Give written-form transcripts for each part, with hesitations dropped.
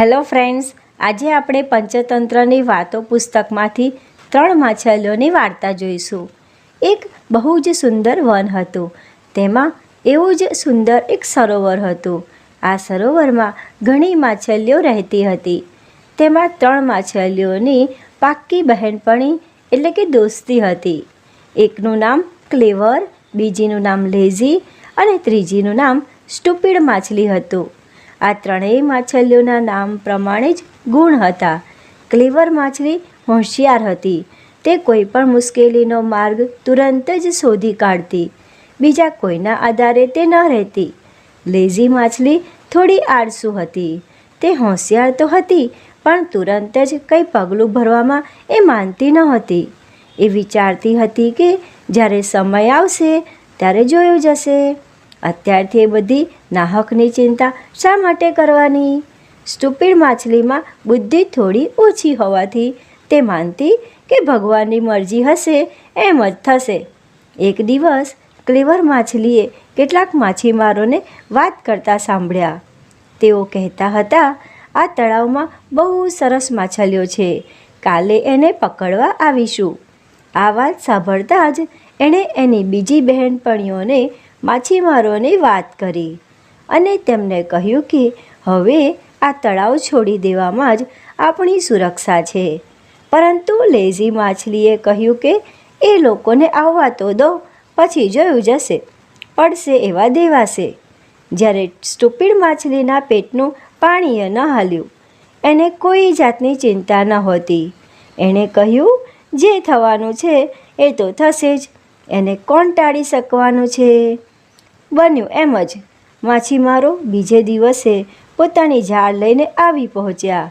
Hello friends, આજે આપણે પંચતંત્રની વાતો પુસ્તકમાંથી 3 માછલીઓની વાર્તા જોઈશું. એક બહુ જ સુંદર વન હતું. તેમાં એવું જ સુંદર એક સરોવર હતું. આ સરોવરમાં ઘણી માછલીઓ રહેતી હતી. તેમાં 3 માછલીઓની પાક્કી બહેનપણી એટલે કે દોસ્તી હતી. એકનું નામ ક્લેવર, બીજીનું નામ લેઝી અને ત્રીજીનું નામ સ્ટુપિડ માછલી હતું. આ ત્રણેય માછલીઓના નામ પ્રમાણે જ ગુણ હતા. ક્લેવર માછલી હોશિયાર હતી. તે કોઈ પણ મુશ્કેલીનો માર્ગ તુરંત જ શોધી કાઢતી. બીજા કોઈના આધારે તે ન રહેતી. લેઝી માછલી થોડી આળસુ હતી. તે હોશિયાર તો હતી, પણ તુરંત જ કંઈ પગલું ભરવામાં એ માનતી ન હતી. એ વિચારતી હતી કે જ્યારે સમય આવશે ત્યારે જોયું જશે. અત્યારથી એ બધી નાહકની ચિંતા શા માટે કરવાની? સ્ટુપિડ માછલીમાં બુદ્ધિ થોડી ઓછી હોવાથી તે માનતી કે ભગવાનની મરજી હશે એમ જ થશે. એક દિવસ ક્લેવર માછલીએ કેટલાક માછીમારોને વાત કરતા સાંભળ્યા. તેઓ કહેતા હતા, આ તળાવમાં બહુ સરસ માછલીઓ છે. કાલે એને પકડવા આવીશું. આ વાત સાંભળતા જ એણે એની બીજી બહેનપણીઓને માછીમારોની વાત કરી અને તેમને કહ્યું કે હવે આ તળાવ છોડી દેવામાં જ આપણી સુરક્ષા છે. પરંતુ લેઝી માછલીએ કહ્યું કે એ લોકોને આવવા તો દો, પછી જોયું જશે, પડશે એવા દેવાશે. જ્યારે સ્ટુપિડ માછલીના પેટનું પાણીએ ન હાલ્યું. એને કોઈ જાતની ચિંતા નહોતી. એણે કહ્યું, જે થવાનું છે એ તો થશે જ. એને કોણ ટાળી શકવાનું છે? બન્યું એમ જ. માછીમારો બીજે દિવસે પોતાની જાળ લઈને આવી પહોંચ્યા.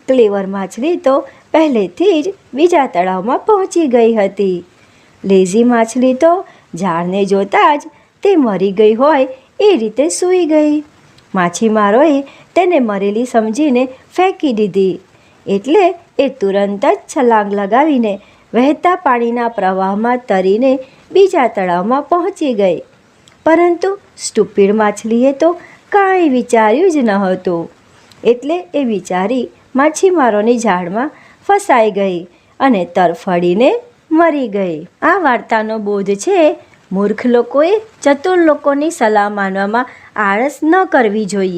ક્લેવર માછલી તો પહેલેથી જ બીજા તળાવમાં પહોંચી ગઈ હતી. લેઝી માછલી તો જાળને જોતાં જ તે મરી ગઈ હોય એ રીતે સૂઈ ગઈ. માછીમારોએ તેને મરેલી સમજીને ફેંકી દીધી. એટલે એ તુરંત જ છલાંગ લગાવીને વહેતા પાણીના પ્રવાહમાં તરીને બીજા તળાવમાં પહોંચી ગઈ. પરંતુ સ્ટુપિડ માછલીએ તો કાંઈ વિચાર્યું જ નહોતું. એટલે એ બિચારી માછીમારોની જાળમાં ફસાઈ ગઈ અને તરફડીને મરી ગઈ. આ વાર્તાનો બોધ છે, મૂર્ખ લોકોએ ચતુર લોકોની સલાહ માનવામાં આળસ ન કરવી જોઈએ.